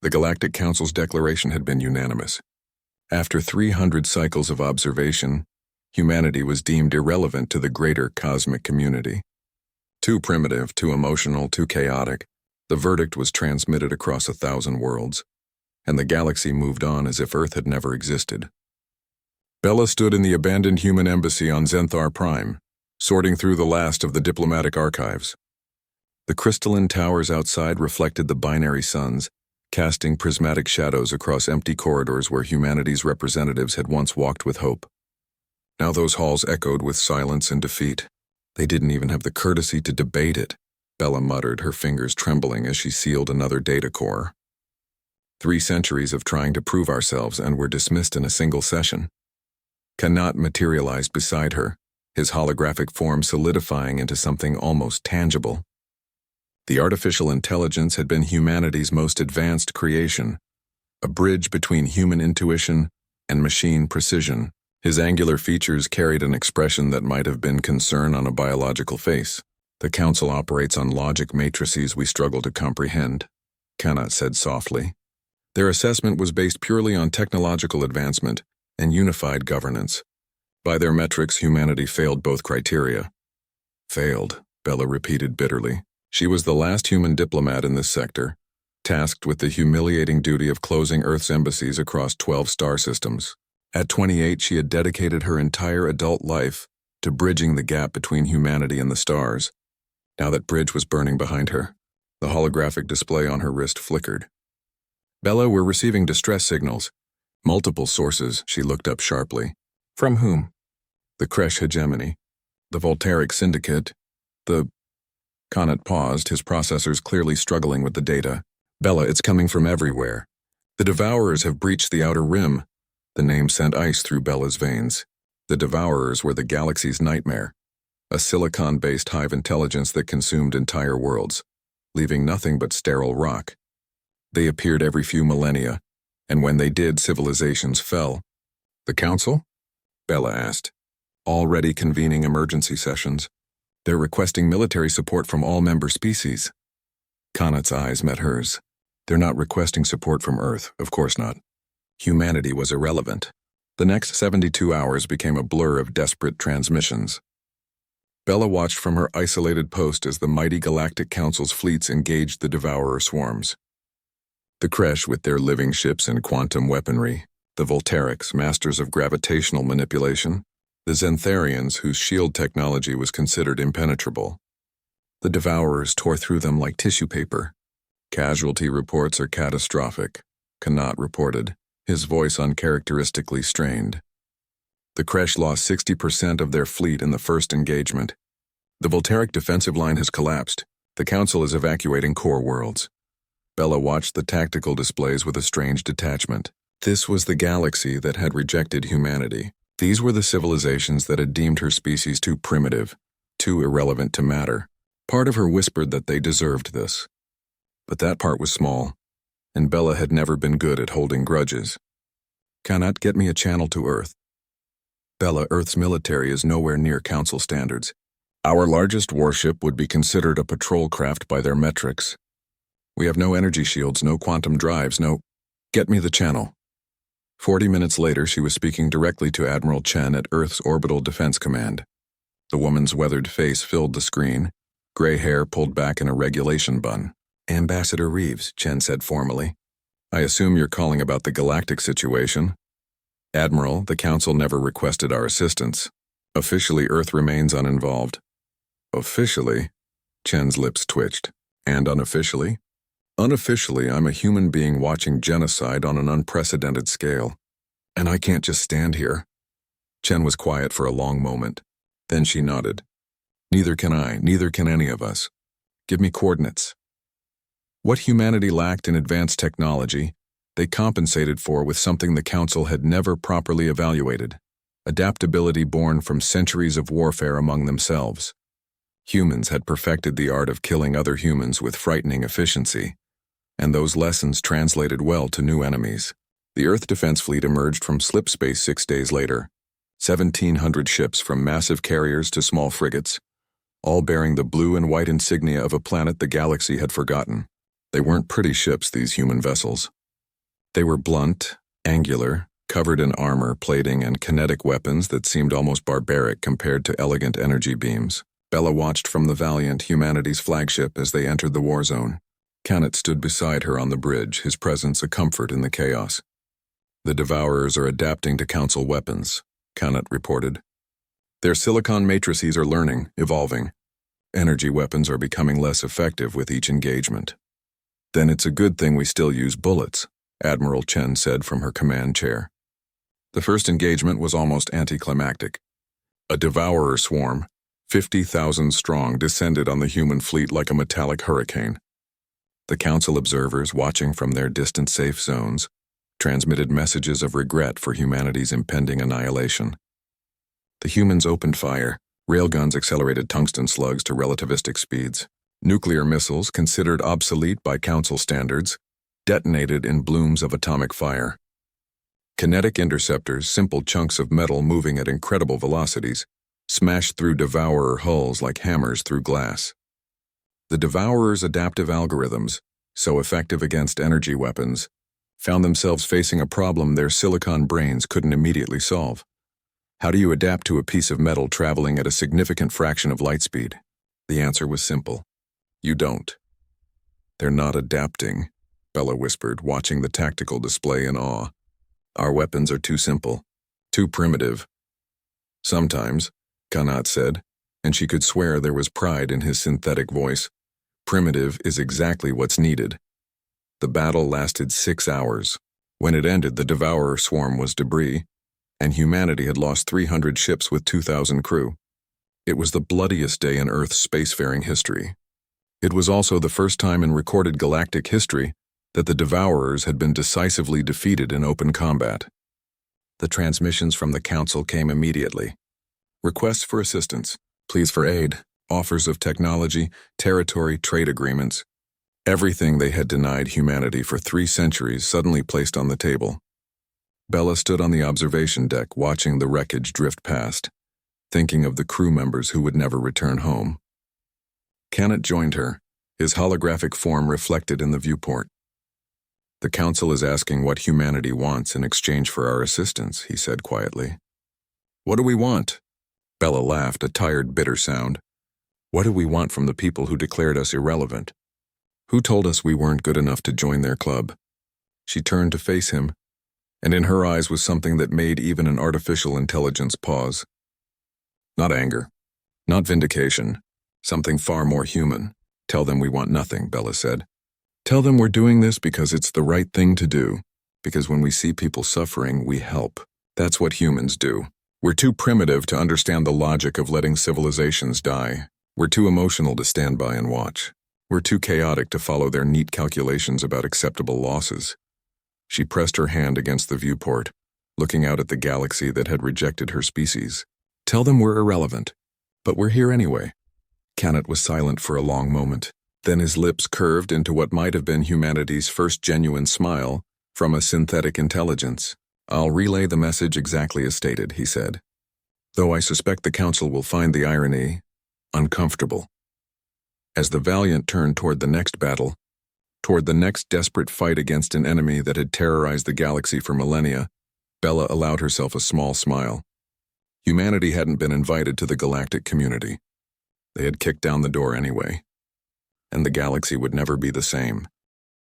The Galactic Council's declaration had been unanimous. After 300 cycles of observation, humanity was deemed irrelevant to the greater cosmic community. Too primitive, too emotional, too chaotic, the verdict was transmitted across 1,000 worlds, and the galaxy moved on as if Earth had never existed. Bella stood in the abandoned human embassy on Zenthar Prime, sorting through the last of the diplomatic archives. The crystalline towers outside reflected the binary suns, casting prismatic shadows across empty corridors where humanity's representatives had once walked with hope. Now those halls echoed with silence and defeat. They didn't even have the courtesy to debate it, Bella muttered, her fingers trembling as she sealed another data core. 3 centuries of trying to prove ourselves, and we're dismissed in a single session. Kanat materialized beside her, his holographic form solidifying into something almost tangible. The artificial intelligence had been humanity's most advanced creation, a bridge between human intuition and machine precision. His angular features carried an expression that might have been concern on a biological face. The Council operates on logic matrices we struggle to comprehend, Kanat said softly. Their assessment was based purely on technological advancement and unified governance. By their metrics, humanity failed both criteria. Failed, Bella repeated bitterly. She was the last human diplomat in this sector, tasked with the humiliating duty of closing Earth's embassies across 12 star systems. At 28, she had dedicated her entire adult life to bridging the gap between humanity and the stars. Now that bridge was burning behind her. The holographic display on her wrist flickered. Bella, we're receiving distress signals. Multiple sources, she looked up sharply. From whom? The Kresh hegemony. The Voltaic Syndicate. Kanat paused, his processors clearly struggling with the data. Bella, it's coming from everywhere. The Devourers have breached the Outer Rim. The name sent ice through Bella's veins. The Devourers were the galaxy's nightmare, a silicon-based hive intelligence that consumed entire worlds, leaving nothing but sterile rock. They appeared every few millennia, and when they did, civilizations fell. The Council? Bella asked. Already convening emergency sessions. They're requesting military support from all member species. Kanat's eyes met hers. They're not requesting support from Earth, of course not. Humanity was irrelevant. The next 72 hours became a blur of desperate transmissions. Bella watched from her isolated post as the mighty Galactic Council's fleets engaged the Devourer swarms. The Kresh with their living ships and quantum weaponry, the Voltaics, masters of gravitational manipulation, the Zentharians, whose shield technology was considered impenetrable. The Devourers tore through them like tissue paper. Casualty reports are catastrophic, Kanat reported, his voice uncharacteristically strained. The Kresh lost 60% of their fleet in the first engagement. The Voltaic defensive line has collapsed. The Council is evacuating core worlds. Bella watched the tactical displays with a strange detachment. This was the galaxy that had rejected humanity. These were the civilizations that had deemed her species too primitive, too irrelevant to matter. Part of her whispered that they deserved this. But that part was small, and Bella had never been good at holding grudges. Kanat, get me a channel to Earth. Bella, Earth's military is nowhere near Council standards. Our largest warship would be considered a patrol craft by their metrics. We have no energy shields, no quantum drives, no... Get me the channel. 40 minutes later, she was speaking directly to Admiral Chen at Earth's Orbital Defense Command. The woman's weathered face filled the screen, gray hair pulled back in a regulation bun. Ambassador Reeves, Chen said formally. I assume you're calling about the galactic situation. Admiral, the Council never requested our assistance. Officially, Earth remains uninvolved. Officially? Chen's lips twitched. And unofficially? Unofficially, I'm a human being watching genocide on an unprecedented scale. And I can't just stand here. Chen was quiet for a long moment. Then she nodded. Neither can I, neither can any of us. Give me coordinates. What humanity lacked in advanced technology, they compensated for with something the Council had never properly evaluated: adaptability born from centuries of warfare among themselves. Humans had perfected the art of killing other humans with frightening efficiency, and those lessons translated well to new enemies. The Earth Defense Fleet emerged from slipspace 6 days later, 1,700 ships from massive carriers to small frigates, all bearing the blue and white insignia of a planet the galaxy had forgotten. They weren't pretty ships, these human vessels. They were blunt, angular, covered in armor, plating, and kinetic weapons that seemed almost barbaric compared to elegant energy beams. Bella watched from the Valiant, humanity's flagship, as they entered the war zone. Kanat stood beside her on the bridge, his presence a comfort in the chaos. The Devourers are adapting to Council weapons, Kanat reported. Their silicon matrices are learning, evolving. Energy weapons are becoming less effective with each engagement. Then it's a good thing we still use bullets, Admiral Chen said from her command chair. The first engagement was almost anticlimactic. A Devourer swarm, 50,000 strong, descended on the human fleet like a metallic hurricane. The Council observers, watching from their distant safe zones, transmitted messages of regret for humanity's impending annihilation. The humans opened fire. Railguns accelerated tungsten slugs to relativistic speeds. Nuclear missiles, considered obsolete by Council standards, detonated in blooms of atomic fire. Kinetic interceptors, simple chunks of metal moving at incredible velocities, smashed through Devourer hulls like hammers through glass. The Devourer's adaptive algorithms, so effective against energy weapons, found themselves facing a problem their silicon brains couldn't immediately solve. How do you adapt to a piece of metal traveling at a significant fraction of light speed? The answer was simple. You don't. They're not adapting, Bella whispered, watching the tactical display in awe. Our weapons are too simple, too primitive. Sometimes, Kanat said, and she could swear there was pride in his synthetic voice. Primitive is exactly what's needed. The battle lasted 6 hours. When it ended, the Devourer swarm was debris, and humanity had lost 300 ships with 2,000 crew. It was the bloodiest day in Earth's spacefaring history. It was also the first time in recorded galactic history that the Devourers had been decisively defeated in open combat. The transmissions from the Council came immediately. Requests for assistance, pleas for aid, offers of technology, territory, trade agreements. Everything they had denied humanity for 3 centuries suddenly placed on the table. Bella stood on the observation deck watching the wreckage drift past, thinking of the crew members who would never return home. Kanat joined her, his holographic form reflected in the viewport. The Council is asking what humanity wants in exchange for our assistance, he said quietly. What do we want? Bella laughed, a tired, bitter sound. What do we want from the people who declared us irrelevant? Who told us we weren't good enough to join their club? She turned to face him, and in her eyes was something that made even an artificial intelligence pause. Not anger, not vindication, something far more human. Tell them we want nothing, Bella said. Tell them we're doing this because it's the right thing to do, because when we see people suffering, we help. That's what humans do. We're too primitive to understand the logic of letting civilizations die. We're too emotional to stand by and watch. We're too chaotic to follow their neat calculations about acceptable losses. She pressed her hand against the viewport, looking out at the galaxy that had rejected her species. Tell them we're irrelevant, but we're here anyway. Kanat was silent for a long moment. Then his lips curved into what might have been humanity's first genuine smile from a synthetic intelligence. I'll relay the message exactly as stated, he said. Though I suspect the Council will find the irony uncomfortable. As the Valiant turned toward the next battle, toward the next desperate fight against an enemy that had terrorized the galaxy for millennia, Bella allowed herself a small smile. Humanity hadn't been invited to the galactic community. They had kicked down the door anyway. And the galaxy would never be the same.